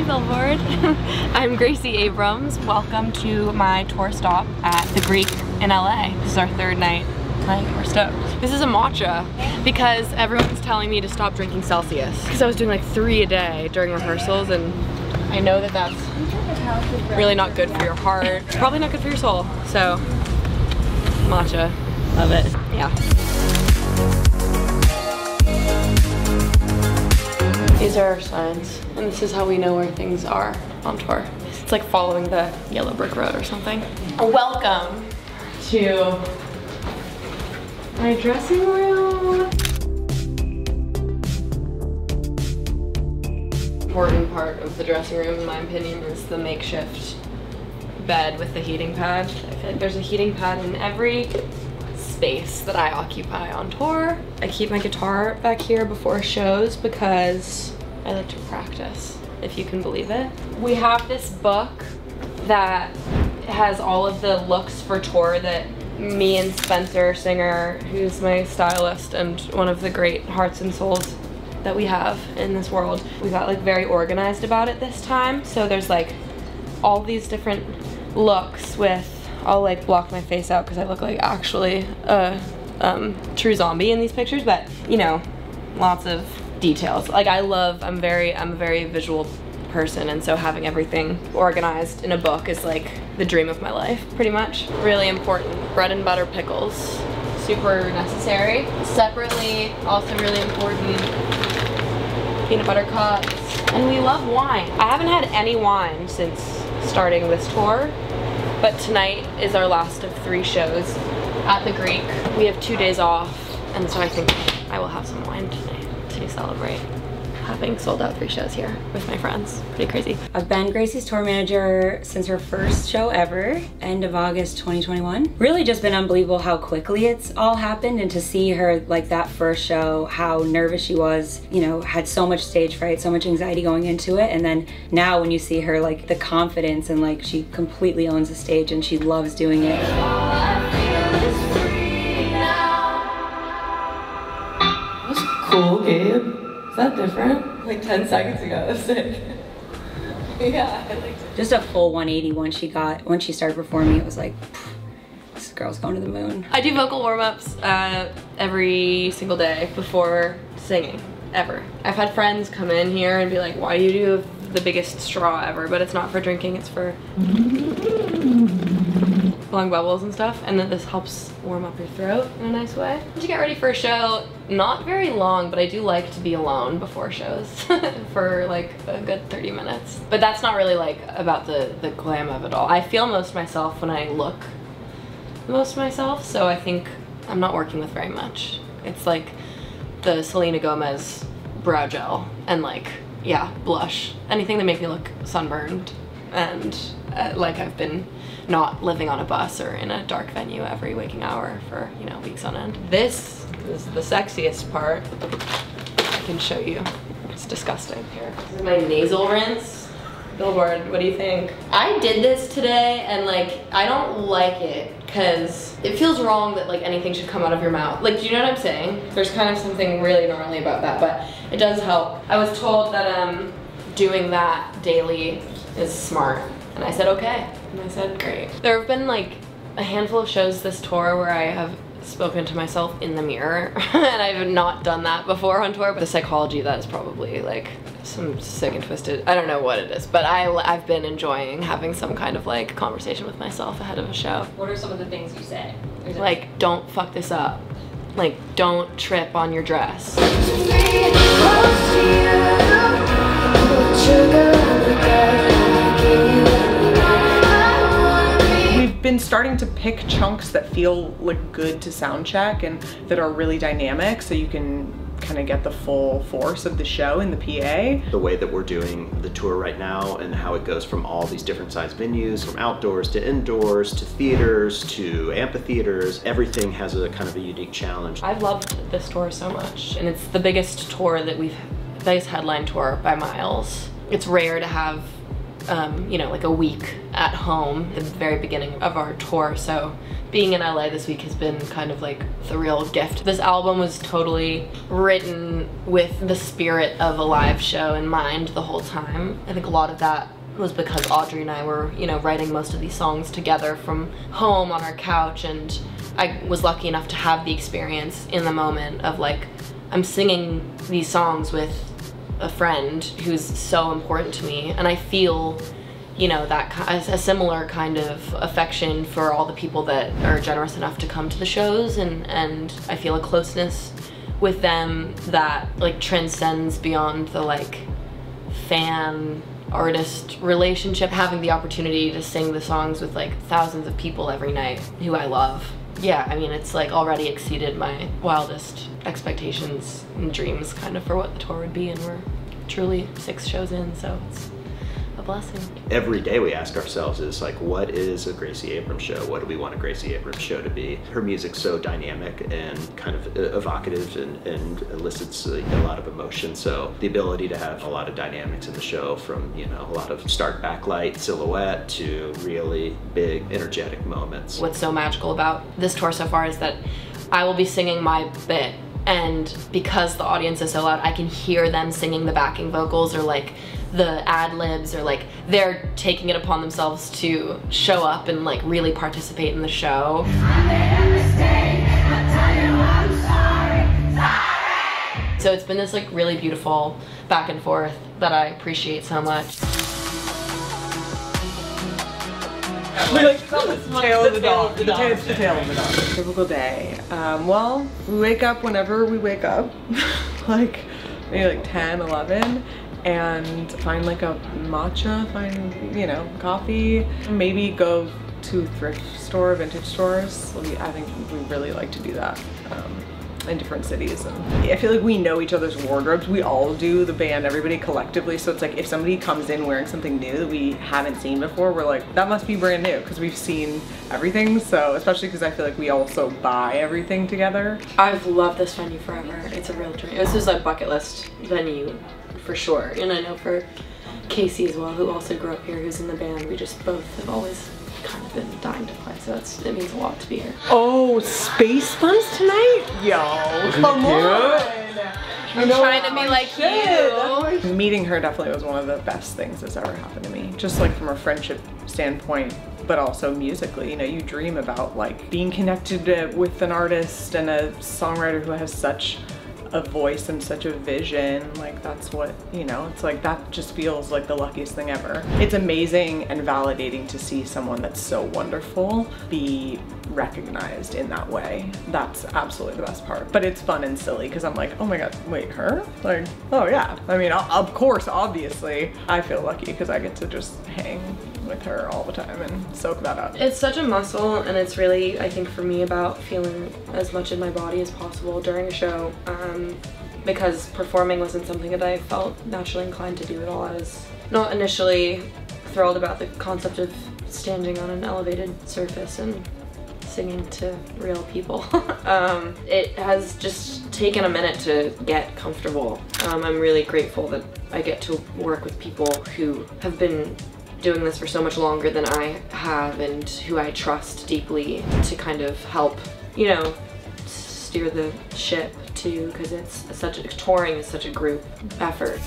Hey Billboard. I'm Gracie Abrams. Welcome to my tour stop at the Greek in LA. This is our third night playing. We're stoked. This is a matcha because everyone's telling me to stop drinking Celsius. Because I was doing like 3 a day during rehearsals, and I know that that's really not good for your heart. It's probably not good for your soul. So, matcha. Love it. Yeah. These are our signs, and this is how we know where things are on tour. It's like following the yellow brick road or something. Welcome to my dressing room. Important part of the dressing room, in my opinion, is the makeshift bed with the heating pad. I feel like there's a heating pad in every space that I occupy on tour. I keep my guitar back here before shows because I like to practice, if you can believe it. We have this book that has all of the looks for tour that me and Spencer Singer, who's my stylist and one of the great hearts and souls that we have in this world, we got like very organized about it this time. So there's like all these different looks with, I'll like block my face out because I look like actually a true zombie in these pictures, but you know, lots of details. Like I'm a very visual person, and so having everything organized in a book is like the dream of my life, pretty much. Really important. Bread and butter pickles, super necessary. Separately, also really important, peanut butter cups. And we love wine. I haven't had any wine since starting this tour, but tonight is our last of 3 shows at the Greek. We have 2 days off, and so I think I will have some wine tonight to celebrate having sold out 3 shows here with my friends. Pretty crazy. I've been Gracie's tour manager since her first show ever, end of August 2021. Really just been unbelievable how quickly it's all happened, and to see her like that first show, how nervous she was, you know, had so much stage fright, so much anxiety going into it, and then now when you see her, like the confidence and like she completely owns the stage and she loves doing it. That's cool, Gabe. Is that different? Like 10 seconds ago, that's sick. Yeah, I liked it. Just a full 180 when she started performing. It was like, this girl's going to the moon. I do vocal warm-ups every single day before singing, ever. I've had friends come in here and be like, why do you do the biggest straw ever? But it's not for drinking, it's for blowing bubbles and stuff, and then this helps warm up your throat in a nice way. To get ready for a show, not very long, but I do like to be alone before shows for like a good 30 minutes. But that's not really like about the glam of it all. I feel most myself when I look most myself, so I think I'm not working with very much. It's like the Selena Gomez brow gel and like, yeah, blush. Anything that make me look sunburned and like I've been not living on a bus or in a dark venue every waking hour for, you know, weeks on end. This is the sexiest part. I can show you. It's disgusting. Here. This is my nasal rinse. Billboard, what do you think? I did this today and like, I don't like it because it feels wrong that like anything should come out of your mouth. Like, do you know what I'm saying? There's kind of something really gnarly about that, but it does help. I was told that doing that daily is smart. And I said, okay. And I said, great. There have been like a handful of shows this tour where I have spoken to myself in the mirror and I've not done that before on tour, but the psychology of that is probably like some sick and twisted, I don't know what it is, but I've been enjoying having some kind of like conversation with myself ahead of a show. What are some of the things you say? Like, don't fuck this up. Like, don't trip on your dress. We've been starting to pick chunks that feel like good to sound check and that are really dynamic, so you can kind of get the full force of the show in the PA. The way that we're doing the tour right now and how it goes from all these different size venues, from outdoors to indoors to theaters to amphitheaters, everything has a kind of a unique challenge. I've loved this tour so much, and it's the biggest tour that biggest headline tour by miles. It's rare to have you know, like a week at home at the very beginning of our tour. So being in LA this week has been kind of like the real gift. This album was totally written with the spirit of a live show in mind the whole time. I think a lot of that was because Audrey and I were, you know, writing most of these songs together from home on our couch, and I was lucky enough to have the experience in the moment of like, I'm singing these songs with a friend who's so important to me, and I feel, you know, that a similar kind of affection for all the people that are generous enough to come to the shows, and I feel a closeness with them that like transcends beyond the like fan artist relationship. Having the opportunity to sing the songs with like thousands of people every night who I love. Yeah, I mean, it's like already exceeded my wildest expectations and dreams kind of for what the tour would be, and we're truly 6 shows in, so it's a blessing. Every day we ask ourselves is like, what is a Gracie Abrams show? What do we want a Gracie Abrams show to be? Her music's so dynamic and kind of evocative and elicits a lot of emotion. So the ability to have a lot of dynamics in the show, from, you know, a lot of stark backlight silhouette to really big energetic moments. What's so magical about this tour so far is that I will be singing my bit, and because the audience is so loud, I can hear them singing the backing vocals or like the ad-libs, or like they're taking it upon themselves to show up and like really participate in the show. So it's been this like really beautiful back and forth that I appreciate so much. We like the tail of the dog. The tail of the dog. Typical day. Well, we wake up whenever we wake up, like maybe like 10, 11, and find like a matcha, find, you know, coffee, maybe go to thrift store, vintage stores. I think we really like to do that in different cities, and I feel like we know each other's wardrobes. We all do, the band, everybody collectively, so it's like if somebody comes in wearing something new that we haven't seen before, we're like, that must be brand new, because we've seen everything. So especially because I feel like we also buy everything together. I've loved this venue forever. It's a real dream. This is a bucket list venue for sure, and I know for Casey as well, who also grew up here, who's in the band, we just both have always kind of been dying to play, so it means a lot to be here. Oh, Space Buns tonight? Yo, come on! I'm trying to be like you. Meeting her definitely was one of the best things that's ever happened to me. Just like from a friendship standpoint, but also musically. You know, you dream about like being connected with an artist and a songwriter who has such a voice and such a vision. Like that's what, you know, it's like that just feels like the luckiest thing ever. It's amazing and validating to see someone that's so wonderful be recognized in that way. That's absolutely the best part. But it's fun and silly because I'm like, oh my god, wait, her? Like, oh yeah. I mean, of course, obviously. I feel lucky because I get to just hang with her all the time and soak that up. It's such a muscle, and it's really, I think for me, about feeling as much in my body as possible during a show, because performing wasn't something that I felt naturally inclined to do at all. I was not initially thrilled about the concept of standing on an elevated surface and singing to real people. It has just taken a minute to get comfortable. I'm really grateful that I get to work with people who have been doing this for so much longer than I have, and who I trust deeply to kind of help, you know, steer the ship too, because it's touring is such a group effort.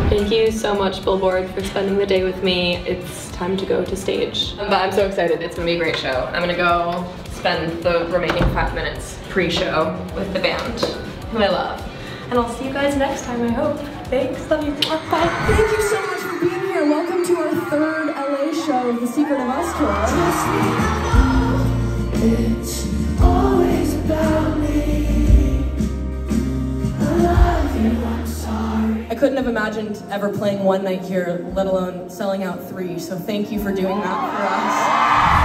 Thank you so much, Billboard, for spending the day with me. It's time to go to stage. But I'm so excited. It's gonna be a great show. I'm gonna go spend the remaining 5 minutes pre-show with the band, who I love. And I'll see you guys next time, I hope. Thanks, love you. Bye. Thank you so much for being here. Welcome to our 3rd LA show of the Secret of Us tour. It's always about me. I love you, I'm sorry. I couldn't have imagined ever playing one night here, let alone selling out 3, so thank you for doing that for us.